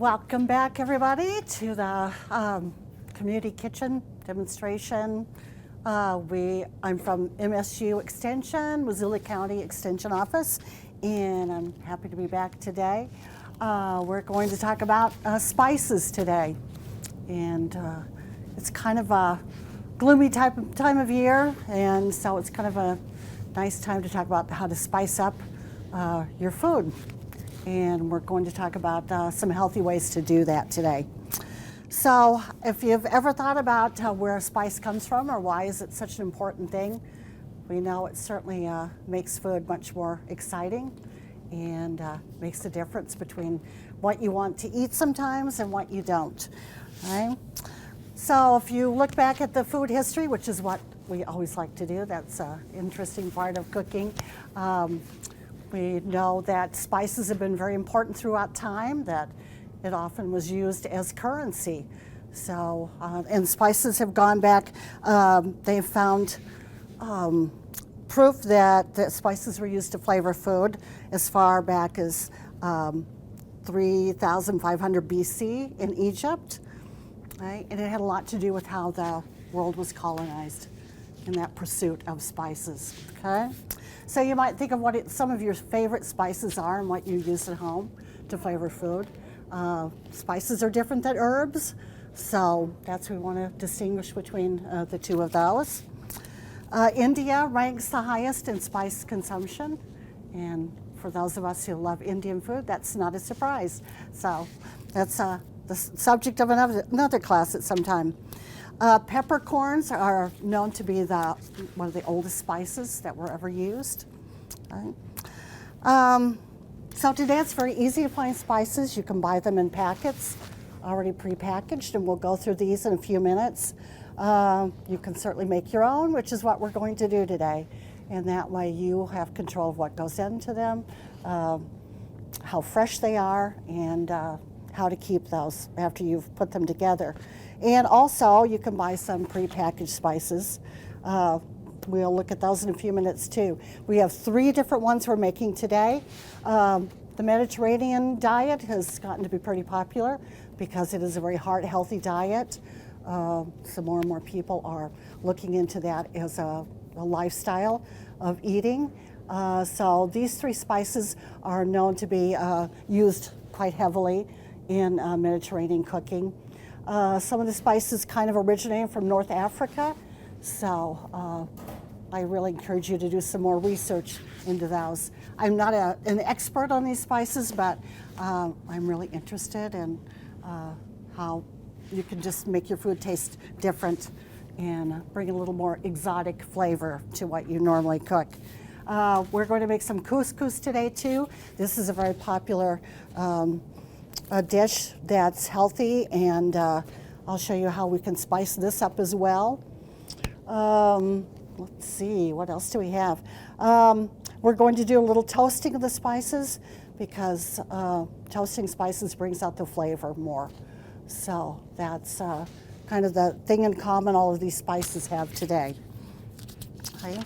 Welcome back, everybody, to the community kitchen demonstration. I'm from MSU Extension, Missoula County Extension Office, and I'm happy to be back today. We're going to talk about spices today, and it's kind of a gloomy time of year, and so it's kind of a nice time to talk about how to spice up your food. And we're going to talk about some healthy ways to do that today. So if you've ever thought about where a spice comes from or why is it such an important thing, we know it certainly makes food much more exciting and makes a difference between what you want to eat sometimes and what you don't. Right? So if you look back at the food history, which is what we always like to do, that's an interesting part of cooking. We know that spices have been very important throughout time, that it often was used as currency. So, and spices have gone back, they've found proof that spices were used to flavor food as far back as 3,500 BC in Egypt, right? And it had a lot to do with how the world was colonized in that pursuit of spices, okay? So you might think of what some of your favorite spices are and what you use at home to flavor food. Spices are different than herbs, so that's what we want to distinguish between the two of those. India ranks the highest in spice consumption, and for those of us who love Indian food, that's not a surprise. So that's the subject of another class at some time. Peppercorns are known to be one of the oldest spices that were ever used. Right? So today it's very easy to find spices. You can buy them in packets, already prepackaged, and we'll go through these in a few minutes. You can certainly make your own, which is what we're going to do today. And that way you have control of what goes into them, how fresh they are, and how to keep those after you've put them together. And also, you can buy some prepackaged spices. We'll look at those in a few minutes too. We have 3 different ones we're making today. The Mediterranean diet has gotten to be pretty popular because it is a very heart-healthy diet. So more and more people are looking into that as a lifestyle of eating. So these 3 spices are known to be used quite heavily in Mediterranean cooking. Some of the spices kind of originated from North Africa, so I really encourage you to do some more research into those. I'm not an expert on these spices, but I'm really interested in how you can just make your food taste different and bring a little more exotic flavor to what you normally cook. We're going to make some couscous today too. This is a very popular a dish that's healthy, and I'll show you how we can spice this up as well. Let's see, what else do we have? We're going to do a little toasting of the spices because toasting spices brings out the flavor more. So that's kind of the thing in common all of these spices have today. Okay.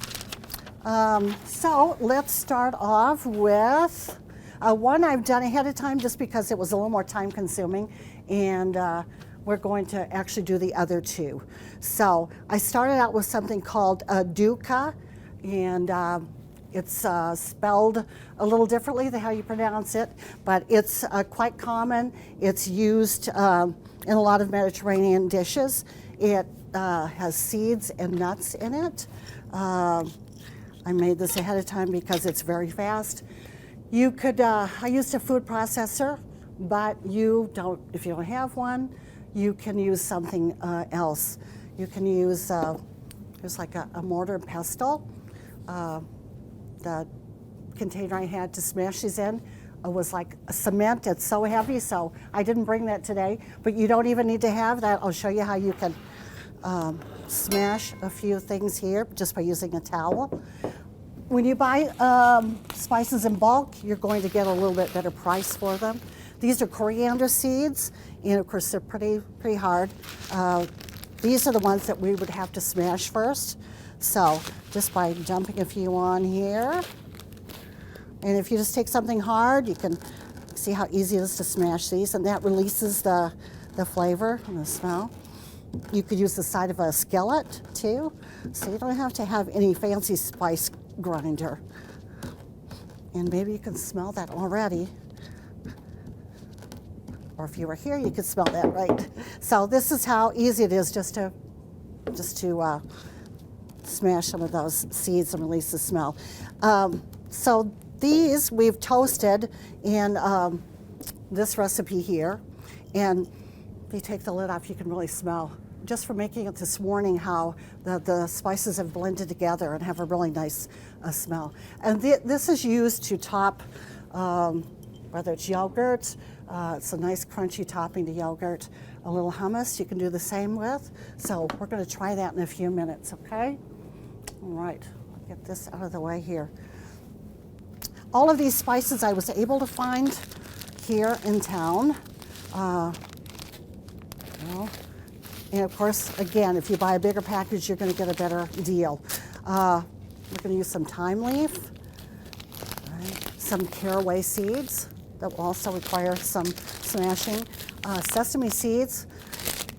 So let's start off with one I've done ahead of time just because it was a little more time consuming, and we're going to actually do the other 2. So I started out with something called dukkha, and it's spelled a little differently than how you pronounce it, but it's quite common. It's used in a lot of Mediterranean dishes. It has seeds and nuts in it. I made this ahead of time because it's very fast. You could, I used a food processor, but if you don't have one, you can use something else. You can use, there's like a mortar and pestle. The container I had to smash these in was like a cement. It's so heavy, so I didn't bring that today, but you don't even need to have that. I'll show you how you can smash a few things here just by using a towel. When you buy spices in bulk, you're going to get a little bit better price for them. These are coriander seeds, and of course they're pretty hard. These are the ones that we would have to smash first. So just by dumping a few on here, and if you just take something hard, you can See how easy it is to smash these, and that releases the flavor and the smell. You could use the side of a skillet too, so you don't have to have any fancy spice grinder. And maybe you can smell that already. Or if you were here, you could smell that, right? So this is how easy it is just to smash some of those seeds and release the smell. So these we've toasted in this recipe here, and if you take the lid off, you can really smell, just from making it this morning, how the spices have blended together and have a really nice smell. And this is used to top, whether it's yogurt, it's a nice crunchy topping to yogurt, a little hummus you can do the same with. So we're going to try that in a few minutes, okay? All right, I'll get this out of the way here. All of these spices I was able to find here in town. And of course, again, if you buy a bigger package, you're going to get a better deal. We're going to use some thyme leaf, right, some caraway seeds that will also require some smashing, sesame seeds.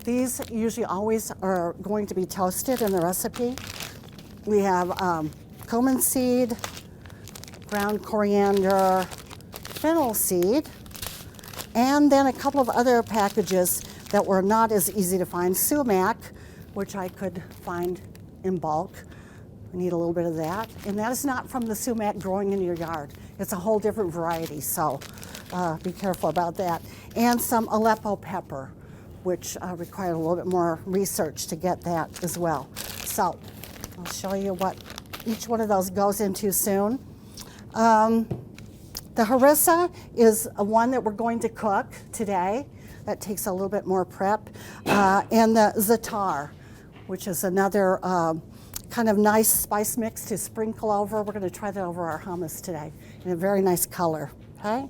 These usually always are going to be toasted in the recipe. We have cumin seed, ground coriander, fennel seed, and then a couple of other packages that were not as easy to find. Sumac, which I could find in bulk. We need a little bit of that. And that is not from the sumac growing in your yard. It's a whole different variety, so be careful about that. And some Aleppo pepper, which required a little bit more research to get that as well. So I'll show you what each one of those goes into soon. The harissa is one that we're going to cook today. That takes a little bit more prep. And the za'atar, which is another kind of nice spice mix to sprinkle over. We're going to try that over our hummus today in a very nice color, okay?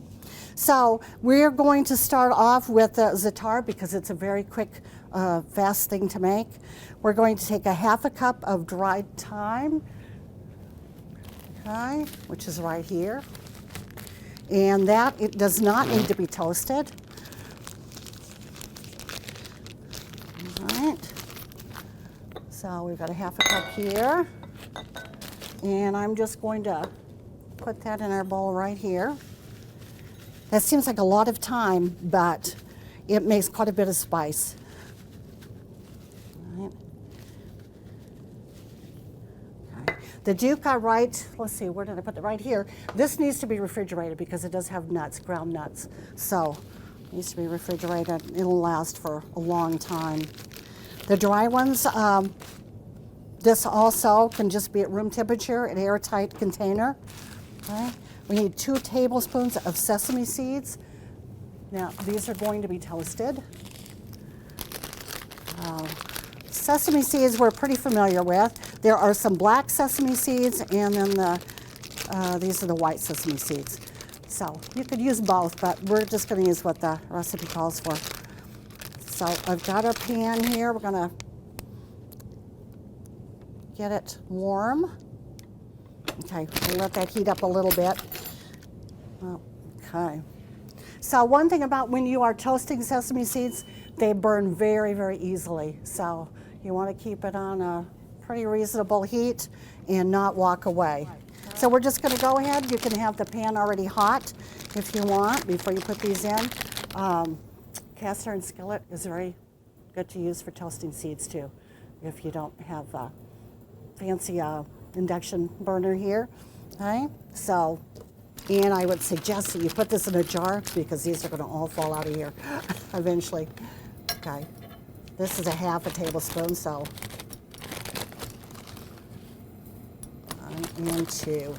So we're going to start off with the za'atar because it's a very quick, fast thing to make. We're going to take a half a cup of dried thyme, okay, which is right here. And that, it does not need to be toasted. All right. So we've got a half a cup here. And I'm just going to put that in our bowl right here. That seems like a lot of time, but it makes quite a bit of spice. All right. Okay. The dukkha, right, let's see, where did I put it? Right here. This needs to be refrigerated because it does have nuts, ground nuts. So it needs to be refrigerated. It'll last for a long time. The dry ones, this also can just be at room temperature, an airtight container. Okay. We need 2 tablespoons of sesame seeds. Now, these are going to be toasted. Sesame seeds we're pretty familiar with. There are some black sesame seeds, and then these are the white sesame seeds. So you could use both, but we're just going to use what the recipe calls for. So I've got our pan here. We're going to get it warm. Okay, we'll let that heat up a little bit. Okay. So one thing about when you are toasting sesame seeds, they burn very, very easily. So you want to keep it on a pretty reasonable heat and not walk away. So we're just going to go ahead. You can have the pan already hot if you want before you put these in. Cast iron skillet is very good to use for toasting seeds too, if you don't have a fancy induction burner here. Okay, so, and I would suggest that you put this in a jar because these are going to all fall out of here eventually. Okay, this is a half a tablespoon, so 1 and 2. Okay,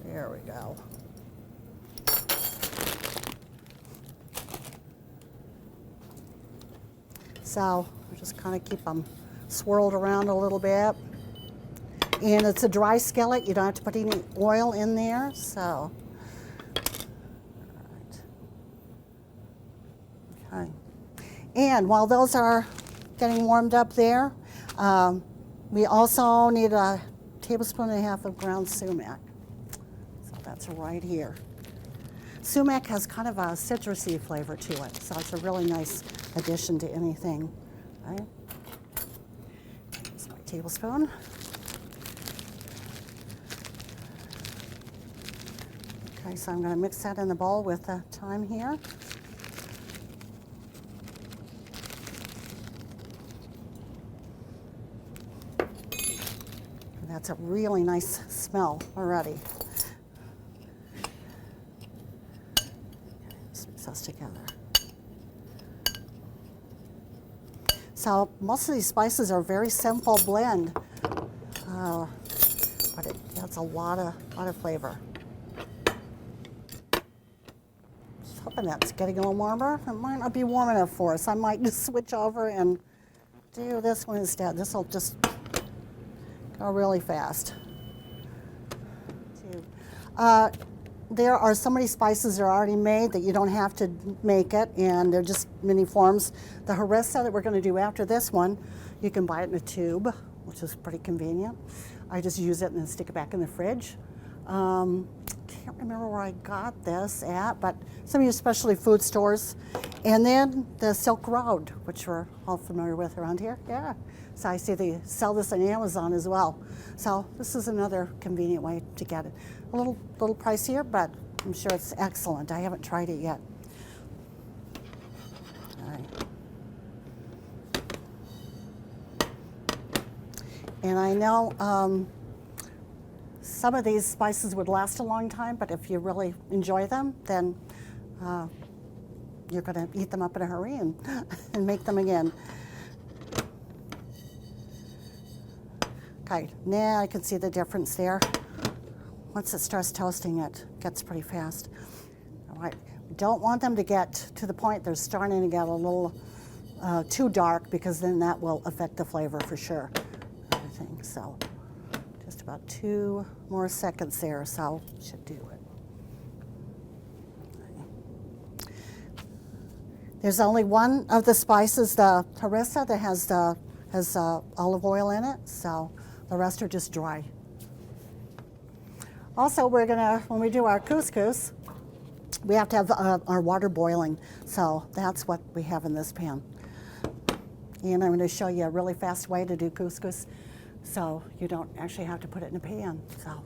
there we go. So we just kind of keep them swirled around a little bit. And it's a dry skillet. You don't have to put any oil in there. So, all right. Okay. And while those are getting warmed up there, we also need a tablespoon and a half of ground sumac. So that's right here. Sumac has kind of a citrusy flavor to it, so it's a really nice addition to anything. Right? Here's my tablespoon. Okay, so I'm going to mix that in the bowl with the thyme here. And that's a really nice smell already. Let's mix those together. So most of these spices are a very simple blend, but it adds a lot of flavor. Just hoping that's getting a little warmer. It might not be warm enough for us. I might just switch over and do this one instead. This will just go really fast. There are so many spices that are already made that you don't have to make it, and they're just mini forms. The harissa that we're going to do after this one, you can buy it in a tube, which is pretty convenient. I just use it and then stick it back in the fridge. Can't remember where I got this at, but some of your specialty food stores. And then the Silk Road, which we're all familiar with around here. Yeah. So I see they sell this on Amazon as well. So this is another convenient way to get it. A little pricier, but I'm sure it's excellent. I haven't tried it yet. All right. And I know some of these spices would last a long time, but if you really enjoy them, then you're going to eat them up in a hurry and, and make them again. Okay, now I can see the difference there. Once it starts toasting, it gets pretty fast. All right, don't want them to get to the point they're starting to get a little too dark, because then that will affect the flavor for sure. Everything. So just about 2 more seconds there, so should do it. There's only one of the spices, the harissa, that has olive oil in it, so the rest are just dry. Also, we're gonna, when we do our couscous, we have to have our water boiling, so that's what we have in this pan. And I'm gonna show you a really fast way to do couscous, so you don't actually have to put it in a pan. So,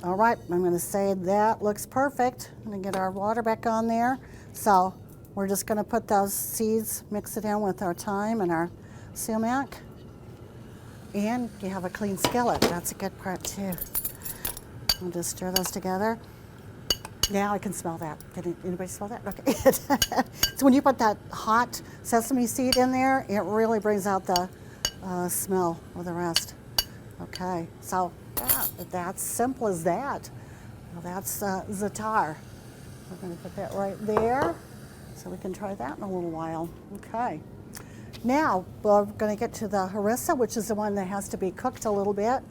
all right, I'm gonna say that looks perfect. I'm gonna get our water back on there. So we're just gonna put those seeds, mix it in with our thyme and our sumac. And you have a clean skillet, that's a good part too. We'll just stir those together. Now I can smell that. Did anybody smell that? Okay. So when you put that hot sesame seed in there, it really brings out the smell of the rest. Okay, so that's simple as that. Well, that's za'atar. We're going to put that right there, so we can try that in a little while. Okay. Now we're going to get to the harissa, which is the one that has to be cooked a little bit.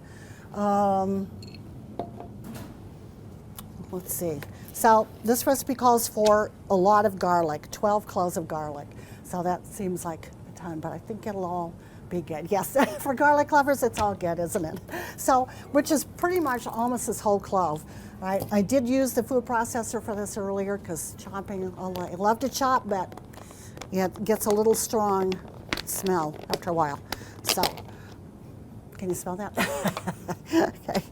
Let's see. So this recipe calls for a lot of garlic, 12 cloves of garlic. So that seems like a ton, but I think it'll all be good. Yes, for garlic lovers, it's all good, isn't it? So, which is pretty much almost this whole clove, right? I did use the food processor for this earlier because chopping, I love to chop, but it gets a little strong smell after a while. So, can you smell that? Okay.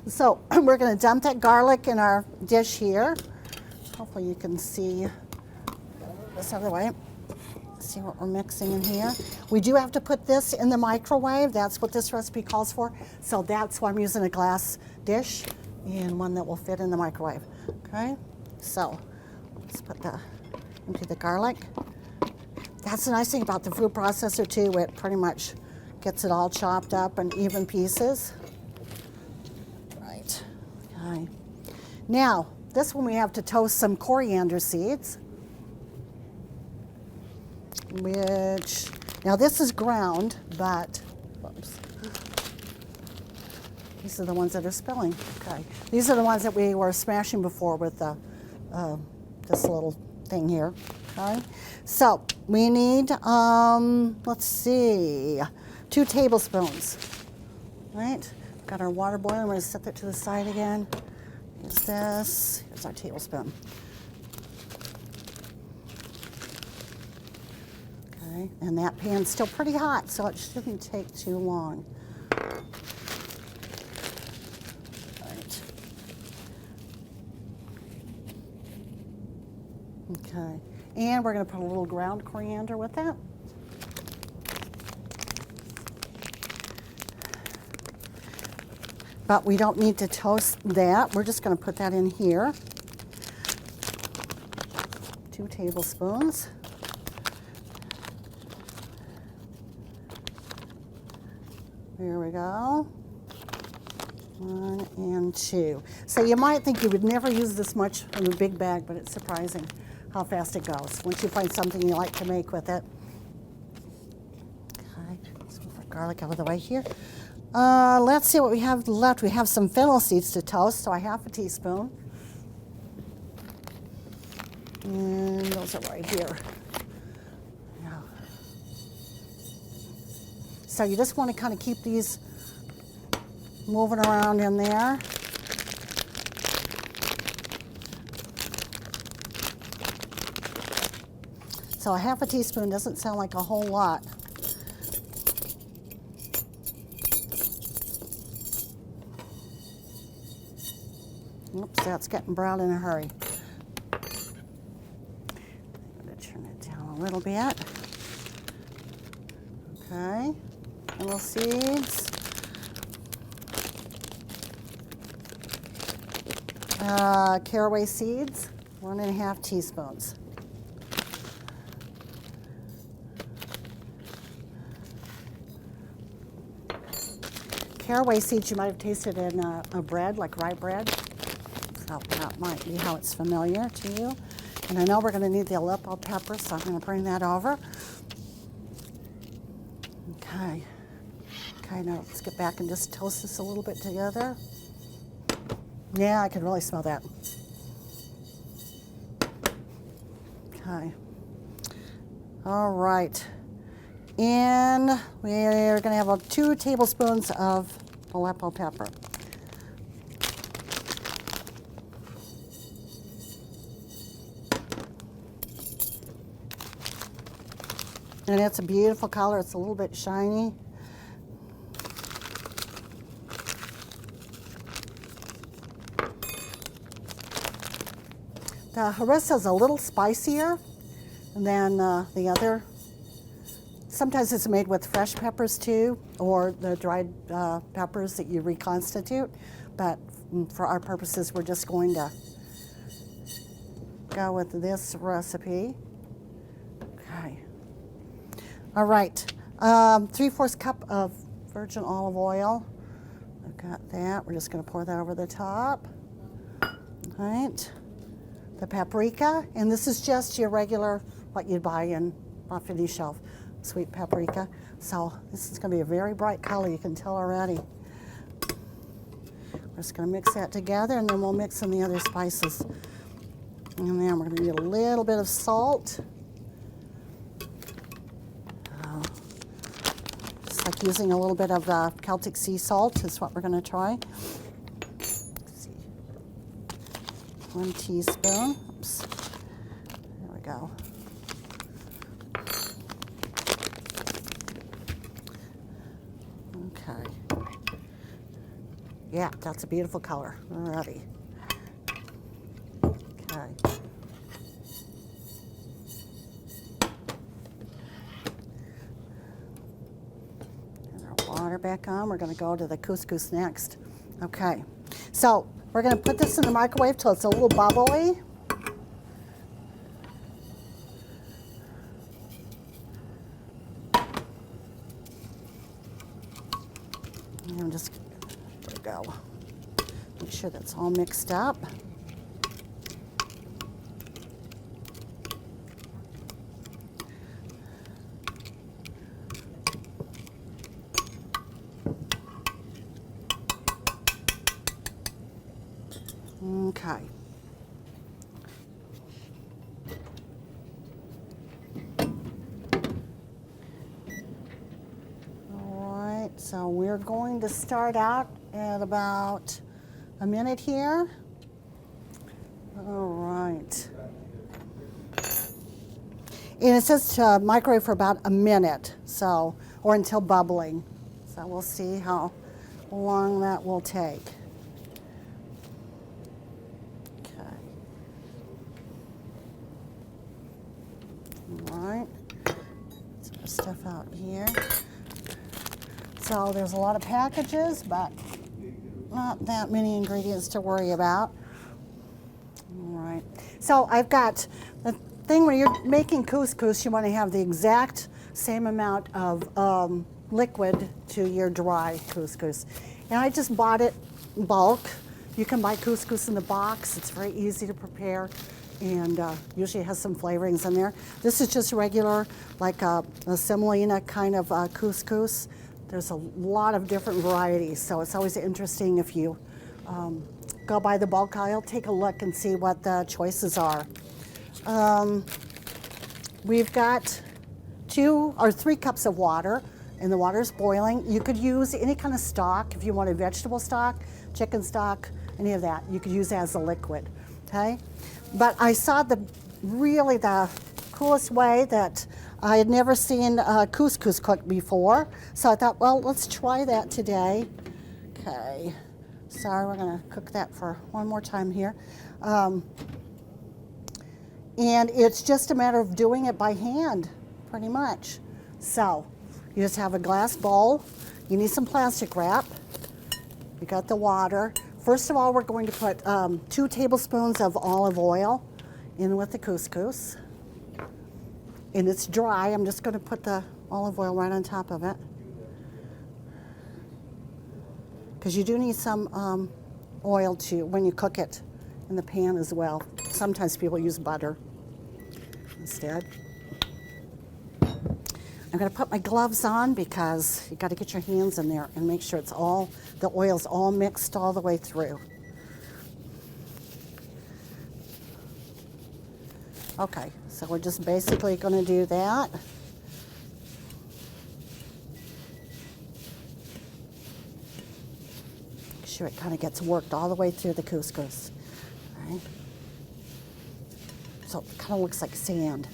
So we're going to dump that garlic in our dish here. Hopefully you can see this other way. See what we're mixing in here. We do have to put this in the microwave. That's what this recipe calls for. So that's why I'm using a glass dish and one that will fit in the microwave. Okay. So let's empty the garlic. That's the nice thing about the food processor too. It pretty much gets it all chopped up in even pieces. Right. Okay. Now, this one we have to toast some coriander seeds, which, now this is ground, but, whoops. These are the ones that are spilling. Okay. These are the ones that we were smashing before with this little thing here. Okay. So we need, let's see, 2 tablespoons, right? Got our water boiling, we're gonna set that to the side again. Use this. Here's our tablespoon. Okay, and that pan's still pretty hot, so it shouldn't take too long. Right. Okay, and we're going to put a little ground coriander with that. But we don't need to toast that. We're just going to put that in here. 2 tablespoons. There we go. 1 and 2. So you might think you would never use this much from a big bag, but it's surprising how fast it goes once you find something you like to make with it. Okay, let's move our garlic out of the way here. Let's see what we have left. We have some fennel seeds to toast, so I have a teaspoon. And those are right here. Yeah. So you just want to kind of keep these moving around in there. So a half a teaspoon doesn't sound like a whole lot. Oops, that's getting brown in a hurry. I'm going to turn it down a little bit. Okay, fennel seeds. Caraway seeds, 1.5 teaspoons. Caraway seeds you might have tasted in a bread, like rye bread. So that might be how it's familiar to you. And I know we're going to need the Aleppo pepper, so I'm going to bring that over. Okay. Okay, now let's get back and just toast this a little bit together. Yeah, I can really smell that. Okay. All right. And we're going to have about 2 tablespoons of Aleppo pepper. And it's a beautiful color. It's a little bit shiny. The harissa is a little spicier than the other. Sometimes it's made with fresh peppers too, or the dried peppers that you reconstitute. But for our purposes, we're just going to go with this recipe. Okay. All right. 3/4 cup of virgin olive oil. I've got that. We're just going to pour that over the top. All right. The paprika, and this is just your regular, what you'd buy in off any shelf, sweet paprika. So this is going to be a very bright color, you can tell already. We're just going to mix that together, and then we'll mix in the other spices. And then we're going to need a little bit of salt. Just like using a little bit of Celtic sea salt is what we're going to try. 1 teaspoon. Oops. There we go. Okay. Yeah, that's a beautiful color. Alrighty. Okay. And our water back on. We're going to go to the couscous next. Okay. So we're going to put this in the microwave till it's a little bubbly. And I'm just, there we go. Make sure that's all mixed up. Okay. All right, so we're going to start out at about a minute here. All right. And it says to microwave for about a minute, so, or until bubbling. So we'll see how long that will take. Okay. All right. Some stuff out here. So there's a lot of packages, but not that many ingredients to worry about. All right. So I've got the thing when you're making couscous, you want to have the exact same amount of liquid to your dry couscous. And I just bought it in bulk. You can buy couscous in the box. It's very easy to prepare and usually has some flavorings in there. This is just regular, like a semolina kind of couscous. There's a lot of different varieties, so it's always interesting if you go by the bulk aisle, take a look and see what the choices are. We've got 2 or 3 cups of water, and the water is boiling. You could use any kind of stock if you wanted vegetable stock, chicken stock, any of that. You could use it as a liquid, okay? But I saw the coolest way that I had never seen couscous cooked before, so I thought, well, let's try that today. Okay, sorry, we're gonna cook that for one more time here. And it's just a matter of doing it by hand, pretty much. So, you just have a glass bowl. You need some plastic wrap. You got the water. First of all, we're going to put 2 tablespoons of olive oil in with the couscous. And it's dry. I'm just going to put the olive oil right on top of it. Because you do need some oil too when you cook it in the pan as well. Sometimes people use butter instead. I'm going to put my gloves on because you got to get your hands in there and make sure it's all, the oil's all mixed all the way through. Okay, so we're just basically going to do that. Make sure it kind of gets worked all the way through the couscous. All right. So it kind of looks like sand.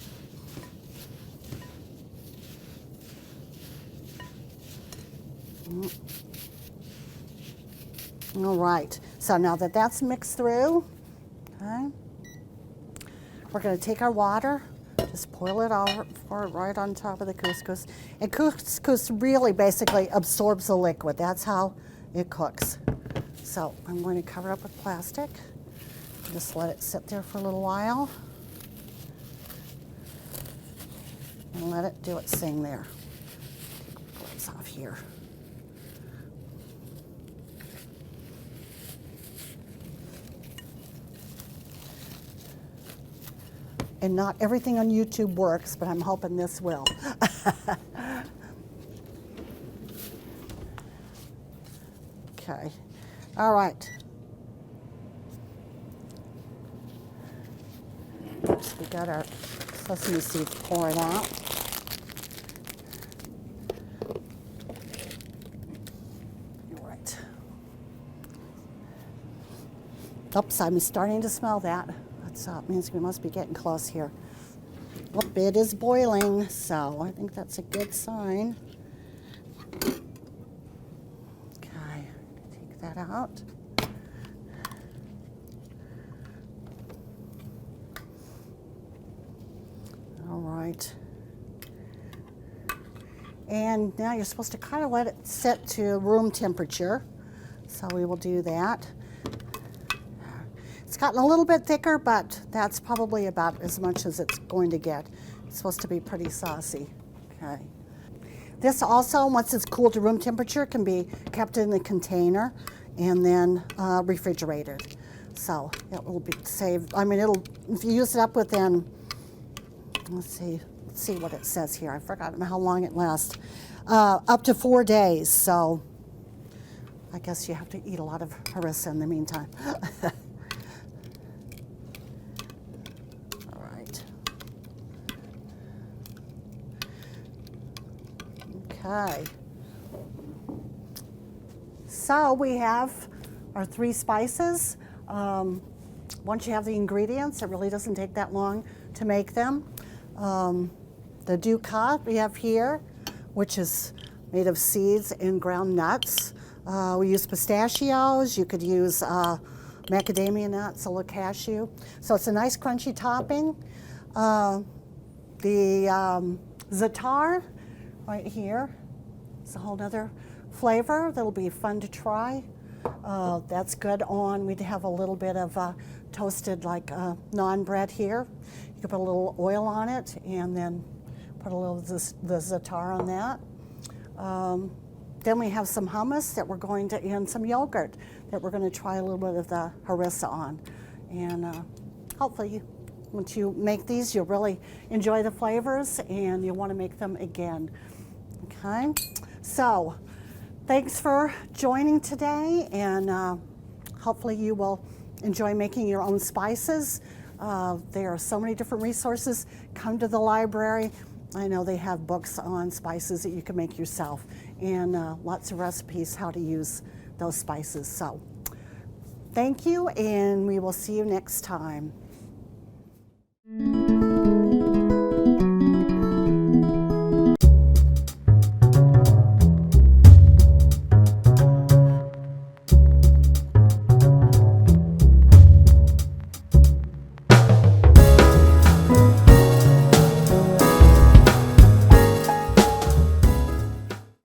All right, so now that that's mixed through, okay, we're going to take our water, just pour it over right on top of the couscous. And couscous really basically absorbs the liquid. That's how it cooks. So I'm going to cover it up with plastic. Just let it sit there for a little while. And let it do its thing there. Take my gloves off here. And not everything on YouTube works, but I'm hoping this will. Okay, all right. We got our sesame seeds poured out. All right. Oops, I'm starting to smell that. That means we must be getting close here. Well, it is boiling, so I think that's a good sign. Okay, take that out. All right. And now you're supposed to kind of let it set to room temperature. So we will do that. It's gotten a little bit thicker, but that's probably about as much as it's going to get. It's supposed to be pretty saucy. Okay. This also, once it's cooled to room temperature, can be kept in a container and then refrigerated. So it will be saved. I mean, if you use it up within, let's see what it says here. I've forgotten how long it lasts. Up to 4 days. So I guess you have to eat a lot of harissa in the meantime. Okay, so we have our 3 spices. We'll once you have the ingredients, it really doesn't take that long to make them. The ducat we have here, which is made of seeds and ground nuts. We use pistachios. You could use macadamia nuts, a little cashew. So it's a nice crunchy topping. The za'atar right here, it's a whole nother flavor that'll be fun to try. That's good on, we'd have a little bit of toasted like naan bread here. You could put a little oil on it and then put a little of the za'atar on that. Then we have some hummus that we're going to, and some yogurt that we're going to try a little bit of the harissa on. And hopefully, once you make these, you'll really enjoy the flavors and you'll want to make them again. Okay, so thanks for joining today, and hopefully you will enjoy making your own spices. There are so many different resources. Come to the library. I know they have books on spices that you can make yourself, and lots of recipes how to use those spices. So thank you, and we will see you next time.